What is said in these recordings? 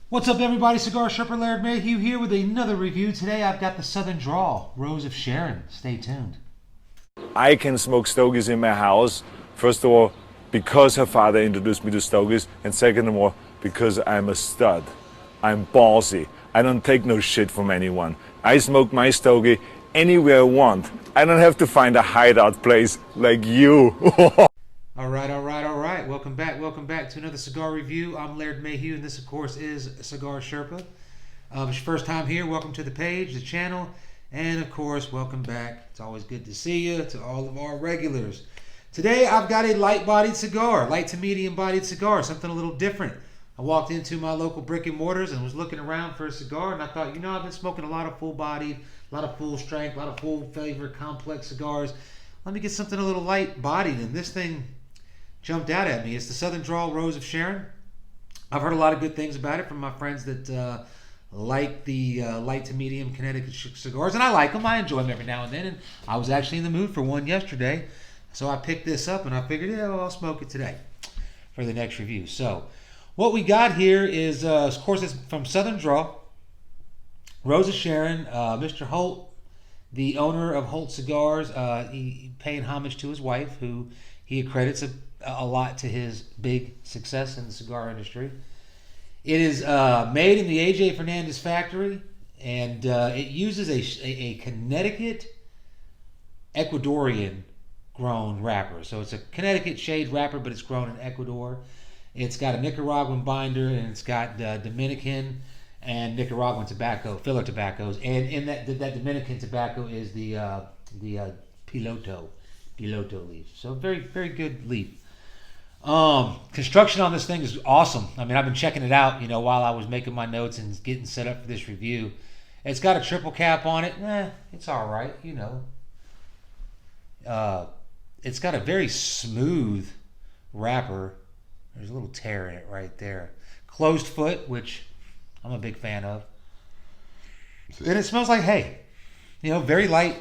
What's up, everybody? Cigar Shopper Laird Mayhew here with another review. Today I've got the Southern Draw Rose of Sharon. Stay tuned. I can smoke stogies in my house, first of all, because her father introduced me to stogies, and second of all, because I'm a stud. I'm ballsy. I don't take no shit from anyone. I smoke my stogie anywhere I want. I don't have to find a hideout place like you. All right. Welcome back to another cigar review. I'm Laird Mayhew, and this, of course, is Cigar Sherpa. If it's your first time here, welcome to the page, the channel, and, of course, welcome back. It's always good to see you, to all of our regulars. Today, I've got a light-bodied cigar, light to medium-bodied cigar, something a little different. I walked into my local brick and mortars and was looking around for a cigar, and I thought, I've been smoking a lot of full-bodied, a lot of full strength, a lot of full flavor, complex cigars. Let me get something a little light-bodied, and this thing jumped out at me. It's the Southern Draw Rose of Sharon. I've heard a lot of good things about it from my friends that like the light to medium Connecticut cigars, and I like them. I enjoy them every now and then, and I was actually in the mood for one yesterday, so I picked this up, and I figured, I'll smoke it today for the next review. So what we got here is, of course, it's from Southern Draw, Rose of Sharon. Mr. Holt, the owner of Holt Cigars, he paying homage to his wife, who he accredits a lot to his big success in the cigar industry. It is made in the AJ Fernandez factory, and it uses a Connecticut Ecuadorian grown wrapper. So it's a Connecticut shade wrapper, but it's grown in Ecuador. It's got a Nicaraguan binder, and it's got Dominican and Nicaraguan tobacco, filler tobaccos. And in that Dominican tobacco is the piloto leaf. So very, very good leaf. Construction on this thing is awesome. I mean, I've been checking it out, while I was making my notes and getting set up for this review. It's got a triple cap on it. It's all right, It's got a very smooth wrapper. There's a little tear in it right there. Closed foot, which I'm a big fan of. And it smells like hay. Very light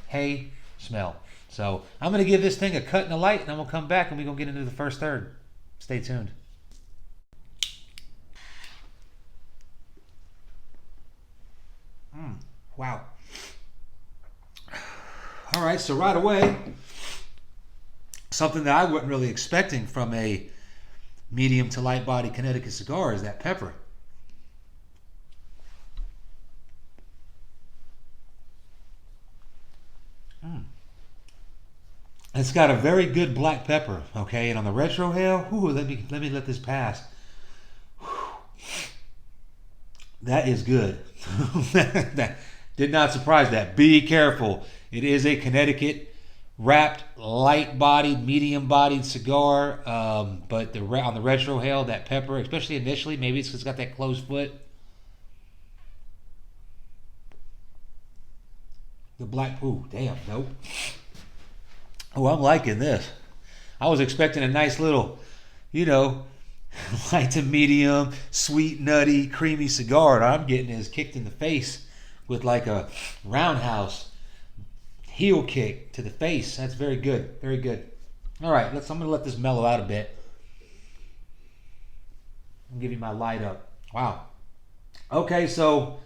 hay smell. So I'm going to give this thing a cut and a light, and I'm going to come back, and we're going to get into the first third. Stay tuned. Wow. All right, so right away, something that I wasn't really expecting from a medium to light body Connecticut cigar is that pepper. It's got a very good black pepper, okay, and on the retrohale, let me let this pass. That is good. That did not surprise that. Be careful. It is a Connecticut wrapped, light-bodied, medium-bodied cigar, but on the retrohale, that pepper, especially initially, maybe it's got that closed foot. The black, nope. Oh, I'm liking this. I was expecting a nice little, light to medium, sweet, nutty, creamy cigar, and I'm getting is kicked in the face with like a roundhouse heel kick to the face. That's very good, very good. All right, I'm going to let this mellow out a bit. I'll give you my light up. Wow. Okay, so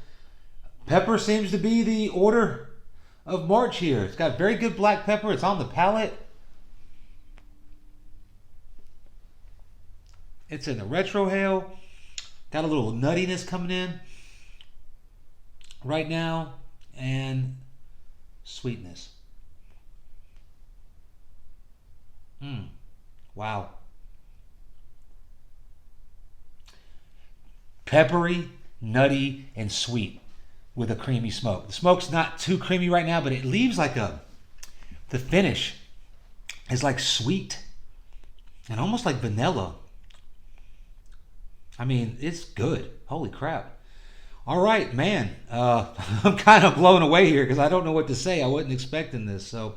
pepper seems to be the order of March here. It's got very good black pepper. It's on the palate. It's in the retrohale. Got a little nuttiness coming in right now, and sweetness. Wow. Peppery, nutty, and sweet with a creamy smoke. The smoke's not too creamy right now, but it leaves like the finish is like sweet and almost like vanilla. I mean, it's good. Holy crap. All right, man. I'm kind of blown away here because I don't know what to say. I wasn't expecting this. So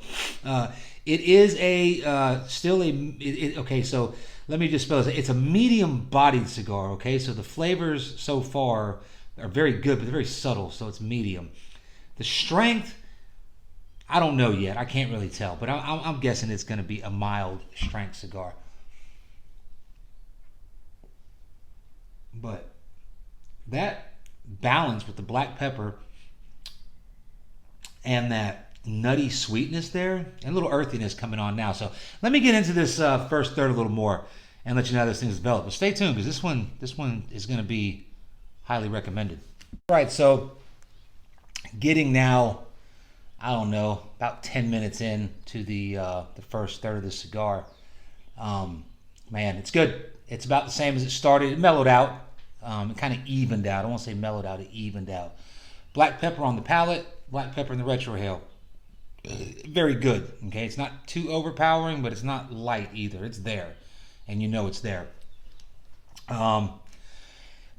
it is okay, so let me just spell this. It's a medium-bodied cigar, okay? So the flavors so far are very good, but they're very subtle, so it's medium. The strength, I don't know yet. I can't really tell, but I'm guessing it's going to be a mild strength cigar. But that balance with the black pepper and that nutty sweetness there, and a little earthiness coming on now. So let me get into this first third a little more and let you know how this thing's developed. But stay tuned, because this one is going to be highly recommended. All right, so getting now, I don't know, about 10 minutes in to the first third of the cigar. Man, it's good. It's about the same as it started. It mellowed out. It kind of evened out. I won't say mellowed out, it evened out. Black pepper on the palate, black pepper in the retrohale. Very good, okay? It's not too overpowering, but it's not light either. It's there, and you know it's there. The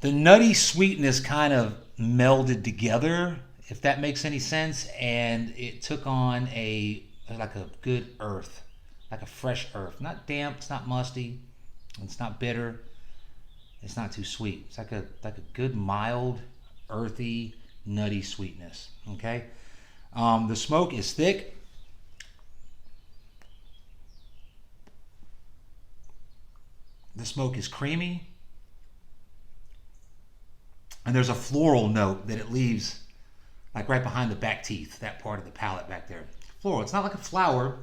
nutty sweetness kind of melded together, if that makes any sense, and it took on like a good earth, like a fresh earth. Not damp, it's not musty, it's not bitter, it's not too sweet. It's like a good mild, earthy, nutty sweetness, okay? The smoke is thick. The smoke is creamy. And there's a floral note that it leaves like right behind the back teeth, that part of the palate back there. Floral. It's not like a flower.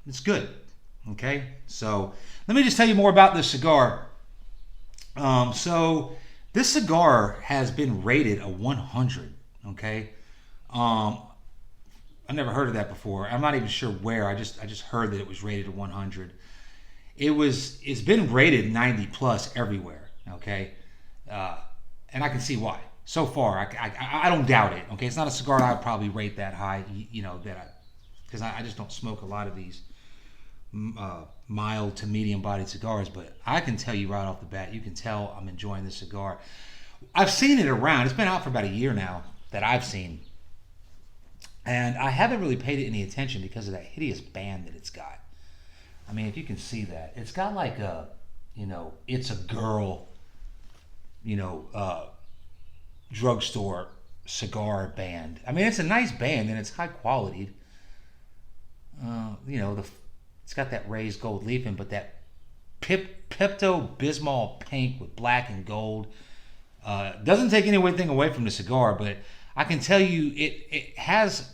It's good. Okay? So let me just tell you more about this cigar. So this cigar has been rated a 100. Okay? I never heard of that before. I'm not even sure where. I just heard that it was rated a 100. It's been rated 90 plus everywhere. Okay, and I can see why. So far, I don't doubt it. Okay, it's not a cigar I would probably rate that high. You know, because I just don't smoke a lot of these mild to medium bodied cigars. But I can tell you right off the bat, you can tell I'm enjoying this cigar. I've seen it around. It's been out for about a year now that I've seen, and I haven't really paid it any attention because of that hideous band that it's got. I mean, if you can see that, it's got like a, it's a girl, drugstore cigar band. I mean, it's a nice band and it's high quality. It's got that raised gold leafing, but that Pepto-Bismol pink with black and gold doesn't take anything away from the cigar, but I can tell you it has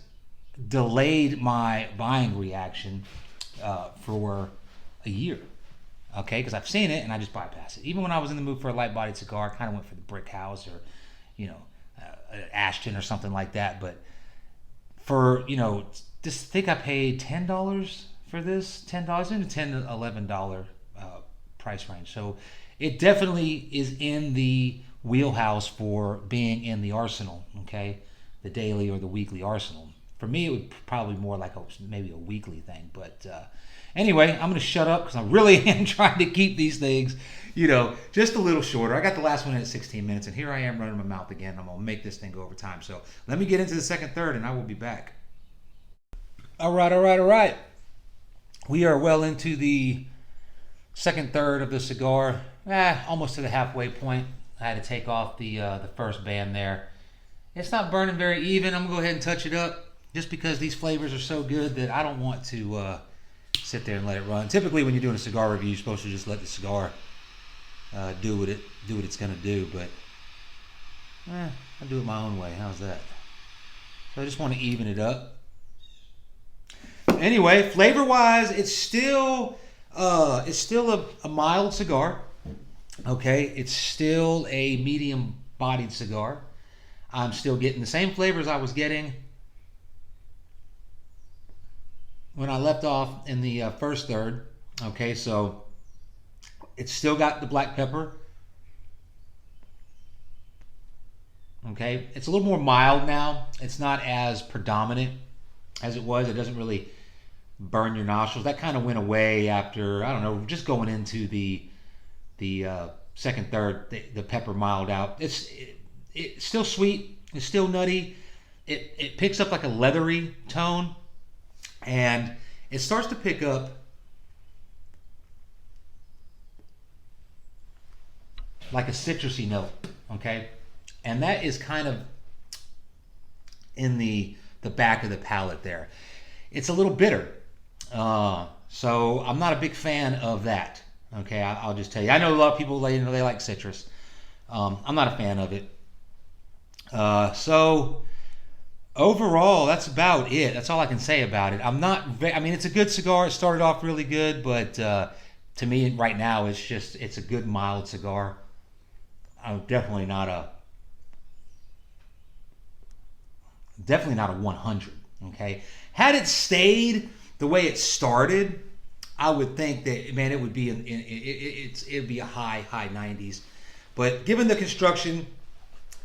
delayed my buying reaction for a year. Okay, because I've seen it and I just bypass it. Even when I was in the mood for a light-bodied cigar, I kind of went for the Brick House or, Ashton or something like that. But for, just think I paid $10 for this, $10 in the $10 to $11 price range. So it definitely is in the wheelhouse for being in the arsenal, okay, the daily or the weekly arsenal. For me, it would probably more like maybe a weekly thing, but anyway, I'm going to shut up because I really am trying to keep these things, just a little shorter. I got the last one at 16 minutes, and here I am running my mouth again. I'm going to make this thing go over time. So let me get into the second third, and I will be back. All right. We are well into the second third of the cigar, almost to the halfway point. I had to take off the first band there. It's not burning very even. I'm going to go ahead and touch it up just because these flavors are so good that I don't want to sit there and let it run. Typically, when you're doing a cigar review, you're supposed to just let the cigar do what it's going to do. But I do it my own way. How's that? So I just want to even it up. Anyway, flavor-wise, it's still a mild cigar. Okay, it's still a medium-bodied cigar. I'm still getting the same flavors I was getting when I left off in the first third. Okay, so it's still got the black pepper. Okay, it's a little more mild now. It's not as predominant as it was. It doesn't really burn your nostrils. That kind of went away after, I don't know, just going into the second third. The pepper mild out. It's still sweet. It's still nutty. It picks up like a leathery tone. And it starts to pick up like a citrusy note, okay? And that is kind of in the back of the palate there. It's a little bitter. So I'm not a big fan of that, Okay, I'll just tell you. I know a lot of people they like citrus. I'm not a fan of it. So overall, that's about it. That's all I can say about it. I mean, it's a good cigar. It started off really good, but to me, right now, it's a good mild cigar. I'm definitely not a 100. Okay, had it stayed the way it started, I would think that, man, it would be it'd be a high 90s. But given the construction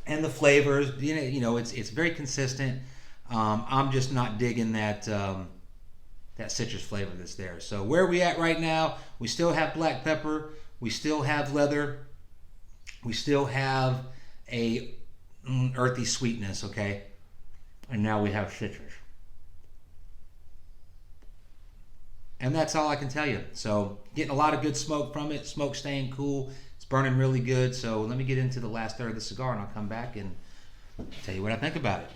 and the flavors, it's very consistent. I'm just not digging that citrus flavor that's there. So where are we at right now? We still have black pepper. We still have leather. We still have a earthy sweetness. Okay, and now we have citrus. And that's all I can tell you. So getting a lot of good smoke from it. Smoke staying cool. It's burning really good. So let me get into the last third of the cigar, and I'll come back and tell you what I think about it.